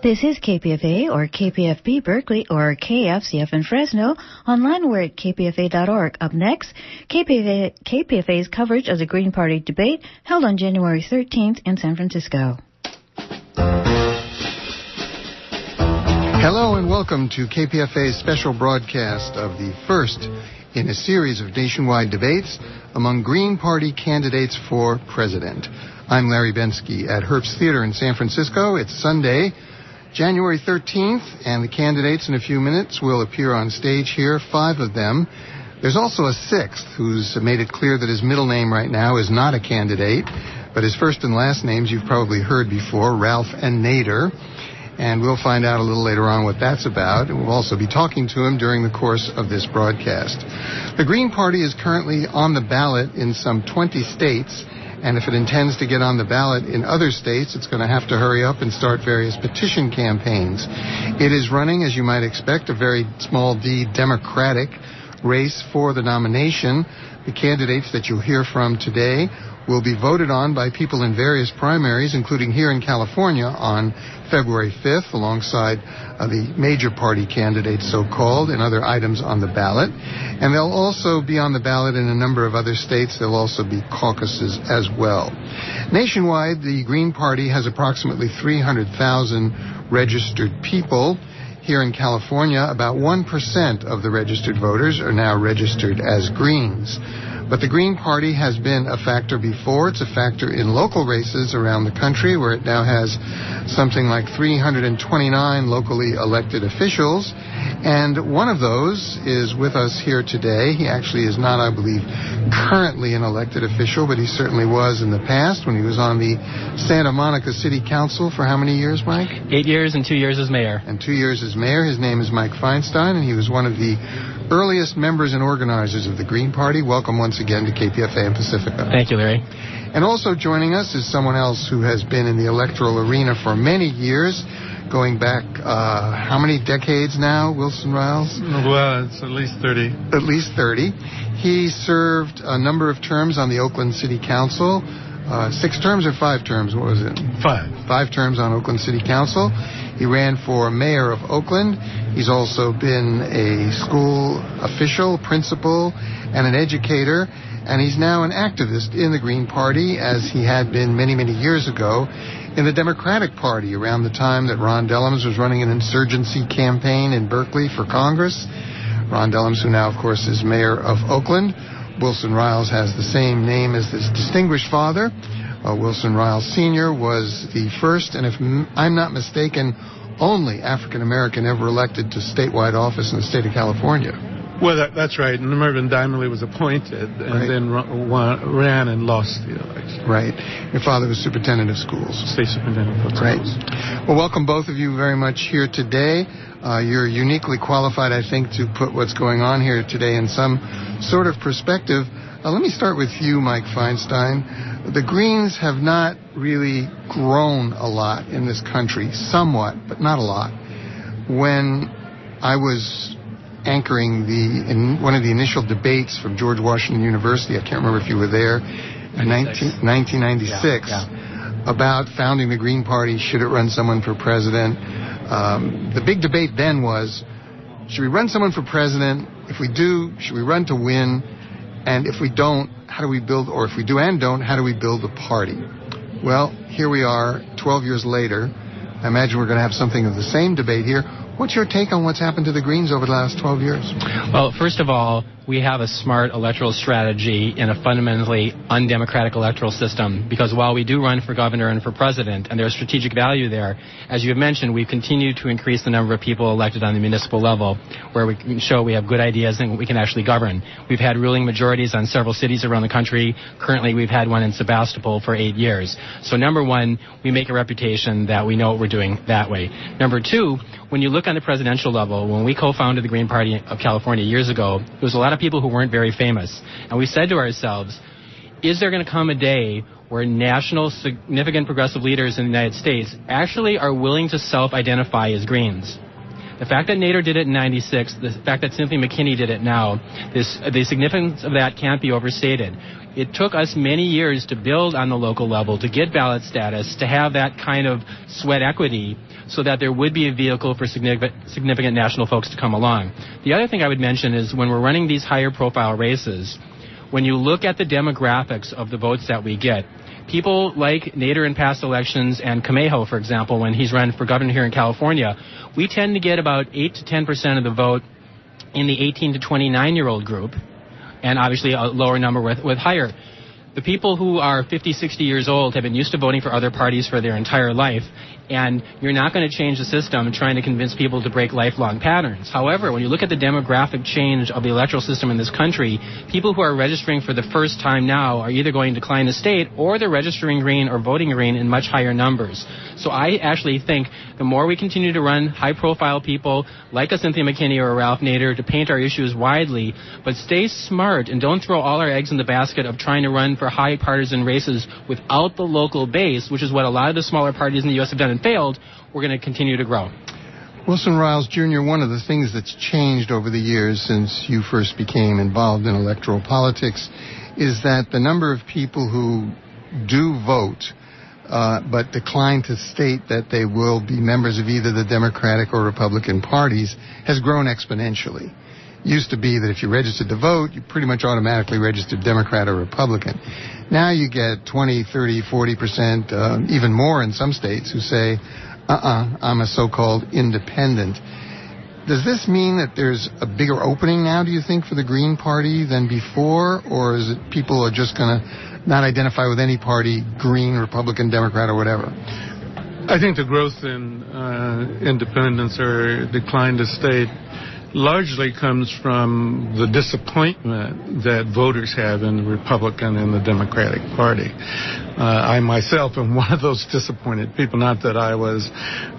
This is KPFA or KPFB Berkeley or KFCF in Fresno. Online we're at kpfa.org. Up next, KPFA's coverage of the Green Party debate held on January 13th in San Francisco. Hello and welcome to KPFA's special broadcast of the first in a series of nationwide debates among Green Party candidates for president. I'm Larry Bensky at Herbst Theater in San Francisco. It's Sunday, January 13th, and the candidates in a few minutes will appear on stage here, 5 of them. There's also a 6th who's made it clear that his middle name right now is not a candidate, but his first and last names you've probably heard before, Ralph and Nader. And we'll find out a little later on what that's about. And we'll also be talking to him during the course of this broadcast. The Green Party is currently on the ballot in some 20 states. And if it intends to get on the ballot in other states, it's going to have to hurry up and start various petition campaigns. It is running, as you might expect, a very small d Democratic race for the nomination. The candidates that you'll hear from today will be voted on by people in various primaries, including here in California on February 5th, alongside the major party candidates, so-called, and other items on the ballot. And they'll also be on the ballot in a number of other states. There'll also be caucuses as well. Nationwide, the Green Party has approximately 300,000 registered people. Here in California, about 1% of the registered voters are now registered as Greens. But the Green Party has been a factor before. It's a factor in local races around the country, where it now has something like 329 locally elected officials. And one of those is with us here today. He actually is not, I believe, currently an elected official, but he certainly was in the past when he was on the Santa Monica City Council for how many years, Mike? 8 years and 2 years as mayor. And 2 years as mayor. His name is Mike Feinstein, and he was one of the earliest members and organizers of the Green Party. Welcome once again to KPFA and Pacifica. Thank you, Larry. And also joining us is someone else who has been in the electoral arena for many years, going back, how many decades now, Wilson Riles? Well, it's at least 30. At least 30. He served a number of terms on the Oakland City Council. 6 terms or 5 terms? What was it? 5. 5 terms on Oakland City Council. He ran for mayor of Oakland. He's also been a school official, principal, and an educator. And he's now an activist in the Green Party, as he had been many, many years ago in the Democratic Party around the time that Ron Dellums was running an insurgency campaign in Berkeley for Congress. Ron Dellums, who now, of course, is mayor of Oakland. Wilson Riles has the same name as this distinguished father. Wilson Riles Sr. was the first, and if I'm not mistaken, only African-American ever elected to statewide office in the state of California. Well, that's right. And Mervyn Dimerly was appointed and then ran and lost the election. Right. Your father was superintendent of schools. State superintendent of schools. Right. Well, welcome both of you very much here today. You're uniquely qualified, I think, to put what's going on here today in some sort of perspective. Let me start with you, Mike Feinstein. The Greens have not really grown a lot in this country, somewhat, but not a lot. When I was anchoring in one of the initial debates from George Washington University, I can't remember if you were there, in 1996, about founding the Green Party, should it run someone for president. The big debate then was, should we run someone for president? If we do, should we run to win? And if we don't, how do we build, or if we do and don't, how do we build a party? Well, here we are, 12 years later. I imagine we're going to have something of the same debate here. What's your take on what's happened to the Greens over the last 12 years? Well, first of all, we have a smart electoral strategy in a fundamentally undemocratic electoral system, because while we do run for governor and for president, and there's strategic value there, as you have mentioned, we've continued to increase the number of people elected on the municipal level, where we can show we have good ideas and we can actually govern. We've had ruling majorities on several cities around the country. Currently, we've had one in Sebastopol for 8 years. So number one, we make a reputation that we know what we're doing that way. Number two, when you look on the presidential level, when we co-founded the Green Party of California years ago, there was a lot of people who weren't very famous. And we said to ourselves, is there going to come a day where national significant progressive leaders in the United States actually are willing to self-identify as Greens? The fact that Nader did it in 96, the fact that Cynthia McKinney did it now, the significance of that can't be overstated. It took us many years to build on the local level, to get ballot status, to have that kind of sweat equity, so that there would be a vehicle for significant national folks to come along. The other thing I would mention is when we're running these higher profile races, when you look at the demographics of the votes that we get, people like Nader in past elections and Camejo, for example, when he's run for governor here in California, we tend to get about 8 to 10% of the vote in the 18 to 29-year-old group, and obviously a lower number with higher. The people who are 50, 60 years old have been used to voting for other parties for their entire life, and you're not going to change the system trying to convince people to break lifelong patterns. However, when you look at the demographic change of the electoral system in this country, people who are registering for the first time now are either going to decline the state or they're registering green or voting green in much higher numbers. So I actually think the more we continue to run high-profile people like a Cynthia McKinney or a Ralph Nader to paint our issues widely, but stay smart and don't throw all our eggs in the basket of trying to run for high partisan races without the local base, which is what a lot of the smaller parties in the U.S. have done and failed, we're going to continue to grow. Wilson Riles, Jr., one of the things that's changed over the years since you first became involved in electoral politics is that the number of people who do vote but decline to state that they will be members of either the Democratic or Republican parties has grown exponentially. Used to be that if you registered to vote, you pretty much automatically registered Democrat or Republican. Now you get 20, 30, 40%, even more in some states who say, I'm a so-called independent. Does this mean that there's a bigger opening now, do you think, for the Green Party than before? Or is it people are just going to not identify with any party, Green, Republican, Democrat, or whatever? I think the growth in independence or decline to state largely comes from the disappointment that voters have in the Republican and the Democratic Party. I myself am one of those disappointed people, not that I was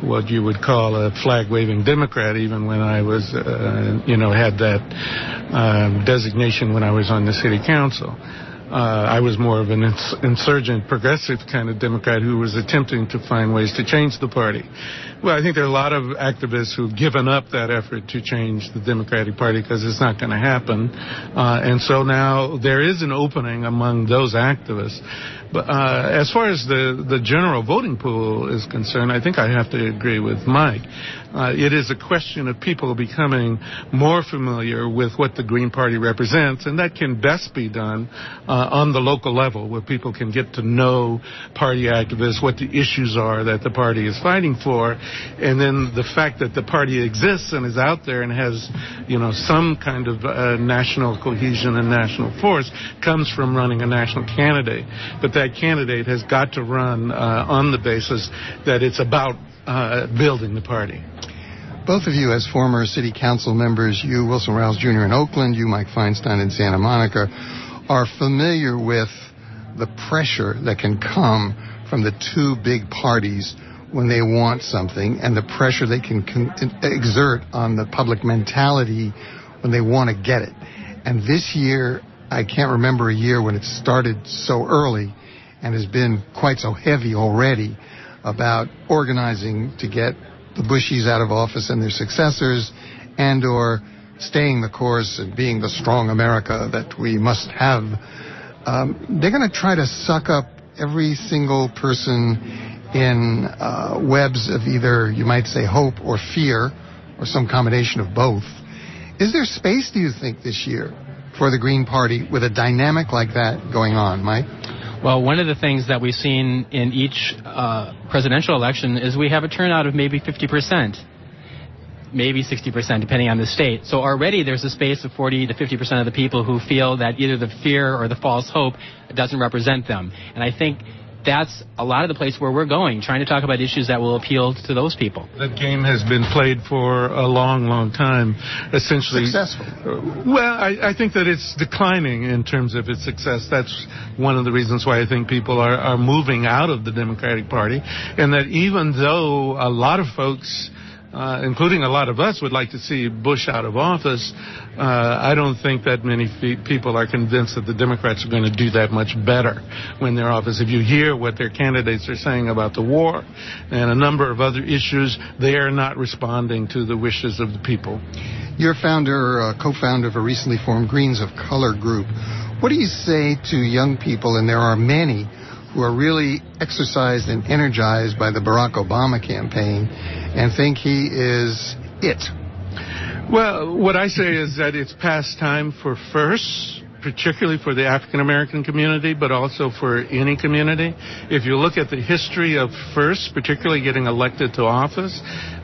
what you would call a flag-waving Democrat even when I was, had that designation when I was on the city council. I was more of an insurgent, progressive kind of Democrat who was attempting to find ways to change the party. Well, I think there are a lot of activists who've given up that effort to change the Democratic Party because it's not going to happen. And so now there is an opening among those activists. But as far as the general voting pool is concerned, I think I have to agree with Mike. It is a question of people becoming more familiar with what the Green Party represents, and that can best be done on the local level, where people can get to know party activists, what the issues are that the party is fighting for, and then the fact that the party exists and is out there and has, some kind of national cohesion and national force comes from running a national candidate. But that candidate has got to run on the basis that it's about building the party. Both of you, as former city council members, you, Wilson Riles Jr. in Oakland, you, Mike Feinstein in Santa Monica, are familiar with the pressure that can come from the two big parties when they want something, and the pressure they can exert on the public mentality when they want to get it. And this year, I can't remember a year when it started so early and has been quite so heavy already about organizing to get the Bushies out of office and their successors, and or staying the course and being the strong America that we must have. They're going to try to suck up every single person in webs of either, you might say, hope or fear, or some combination of both. Is there space, do you think, this year for the Green Party with a dynamic like that going on, Mike? Well, one of the things that we've seen in each presidential election is we have a turnout of maybe 50%, maybe 60%, depending on the state. So already there's a space of 40 to 50% of the people who feel that either the fear or the false hope doesn't represent them. And I think that's a lot of the place where we're going, trying to talk about issues that will appeal to those people. That game has been played for a long, long time, essentially. Successful. Well, I think that it's declining in terms of its success. That's one of the reasons why I think people are moving out of the Democratic Party, and that even though a lot of folks, including a lot of us, would like to see Bush out of office, I don't think that many people are convinced that the Democrats are going to do that much better when they're in office. If you hear what their candidates are saying about the war and a number of other issues, they are not responding to the wishes of the people. You're co-founder of a recently formed Greens of Color group. What do you say to young people, and there are many, who are really exercised and energized by the Barack Obama campaign and think he is it. Well, what I say is that it's past time for firsts, particularly for the African American community, but also for any community. If you look at the history of firsts, particularly getting elected to office,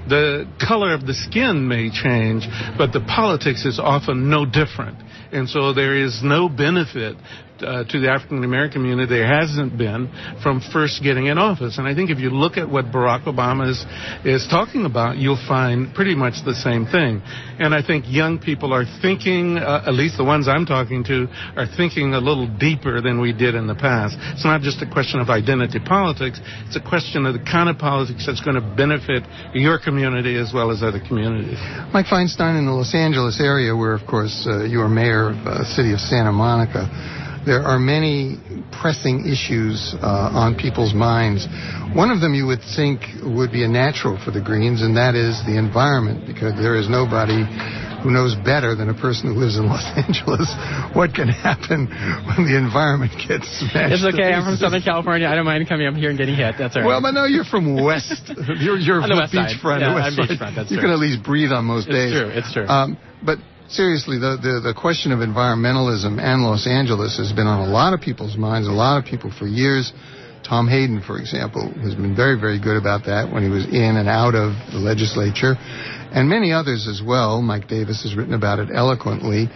the color of the skin may change, but the politics is often no different. And so there is no benefit to the African American community, there hasn't been, from first getting in office. And I think if you look at what Barack Obama is talking about, you'll find pretty much the same thing. And I think young people are thinking, at least the ones I'm talking to, are thinking a little deeper than we did in the past. It's not just a question of identity politics, it's a question of the kind of politics that's going to benefit your community as well as other communities. Mike Feinstein, in the Los Angeles area, where, of course, you are mayor of the city of Santa Monica, there are many pressing issues on people's minds. One of them you would think would be a natural for the Greens, and that is the environment, because there is nobody who knows better than a person who lives in Los Angeles what can happen when the environment gets smashed. It's okay. I'm from Southern California. I don't mind coming up here and getting hit. That's all right. Well, but no, you're from West. You're on the west beachfront. side. Yeah, I'm beachfront. That's you true. can at least breathe on most days. It's true. But seriously, the question of environmentalism and Los Angeles has been on a lot of people's minds, a lot of people for years. Tom Hayden, for example, has been very, very good about that when he was in and out of the legislature, and many others as well. Mike Davis has written about it eloquently.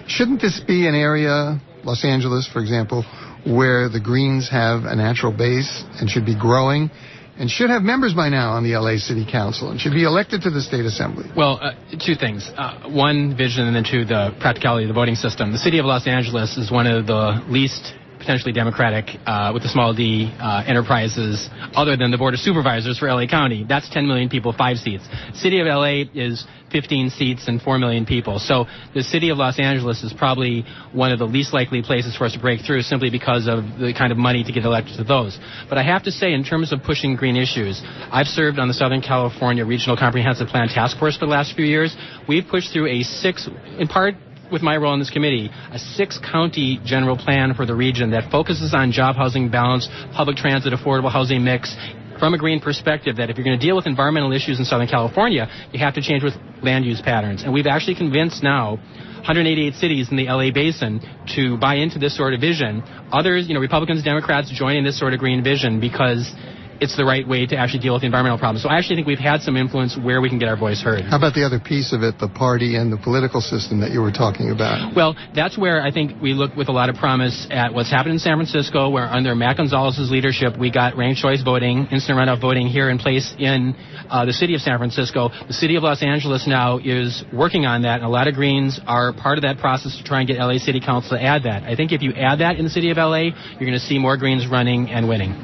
Shouldn't this be an area, Los Angeles, for example, where the Greens have a natural base and should be growing, and should have members by now on the LA City Council and should be elected to the State Assembly? Well, two things. One, vision, and then two, the practicality of the voting system. The city of Los Angeles is one of the least potentially democratic, with a small d, enterprises other than the Board of Supervisors for LA County. That's 10 million people, 5 seats. City of LA is 15 seats and 4 million people. So the city of Los Angeles is probably one of the least likely places for us to break through, simply because of the kind of money to get elected to those. But I have to say, in terms of pushing green issues, I've served on the Southern California Regional Comprehensive Plan Task Force for the last few years. We've pushed through in part with my role in this committee, a 6-county general plan for the region that focuses on job housing balance, public transit, affordable housing mix, from a green perspective, that if you're going to deal with environmental issues in Southern California, you have to change with land use patterns. And we've actually convinced now 188 cities in the LA basin to buy into this sort of vision. Others, Republicans, Democrats, join in this sort of green vision because it's the right way to actually deal with the environmental problems. So I actually think we've had some influence where we can get our voice heard. How about the other piece of it, the party and the political system that you were talking about? Well, that's where I think we look with a lot of promise at what's happened in San Francisco, where under Matt Gonzalez's leadership, we got ranked choice voting, instant runoff voting here in place in the city of San Francisco. The city of Los Angeles now is working on that, and a lot of Greens are part of that process to try and get LA City Council to add that. I think if you add that in the city of LA, you're going to see more Greens running and winning.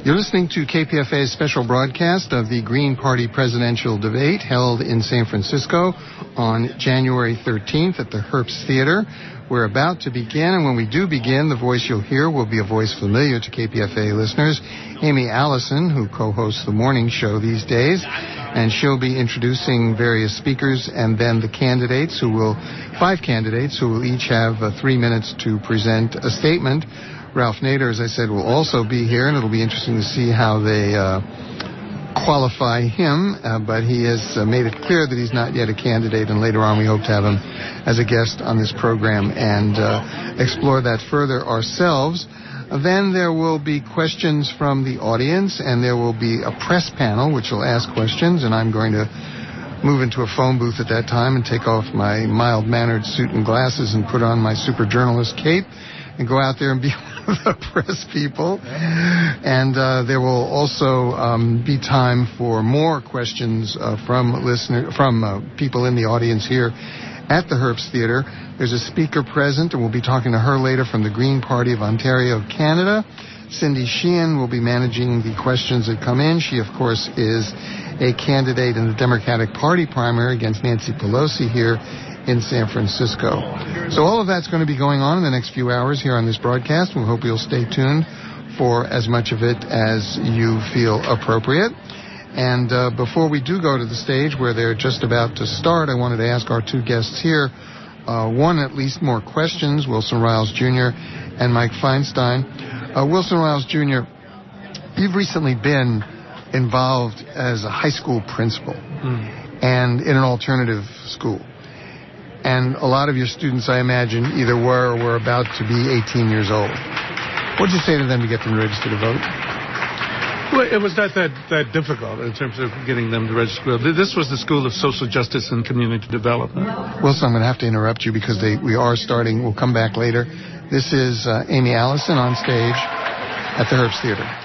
You're listening to KPFA's special broadcast of the Green Party presidential debate held in San Francisco on January 13th at the Herbst Theater. We're about to begin, and when we do begin, the voice you'll hear will be a voice familiar to KPFA listeners, Amy Allison, who co-hosts the morning show these days, and she'll be introducing various speakers and then the candidates 5 candidates who will each have 3 minutes to present a statement. Ralph Nader, as I said, will also be here, and it'll be interesting to see how they qualify him, but he has made it clear that he's not yet a candidate, and later on we hope to have him as a guest on this program and explore that further ourselves. Then there will be questions from the audience, and there will be a press panel which will ask questions, and I'm going to move into a phone booth at that time and take off my mild-mannered suit and glasses and put on my super journalist cape and go out there and be one of the press people. And there will also be time for more questions from people in the audience here at the Herbst Theater. There's a speaker present, and we'll be talking to her later, from the Green Party of Ontario, Canada. Cindy Sheehan will be managing the questions that come in. She, of course, is a candidate in the Democratic Party primary against Nancy Pelosi here in San Francisco. So all of that's going to be going on in the next few hours here on this broadcast. We hope you'll stay tuned for as much of it as you feel appropriate. And before we do go to the stage, where they're just about to start, I wanted to ask our 2 guests here, one, at least more questions, Wilson Riles Jr. and Mike Feinstein. Wilson Riles Jr., you've recently been involved as a high school principal and in an alternative school. And a lot of your students, I imagine, either were or were about to be 18 years old. What did you say to them to get them registered to vote? Well, it was not that difficult in terms of getting them to register. This was the School of Social Justice and Community Development. Wilson, I'm going to have to interrupt you because we are starting. We'll come back later. This is Amy Allison on stage at the Herbst Theater.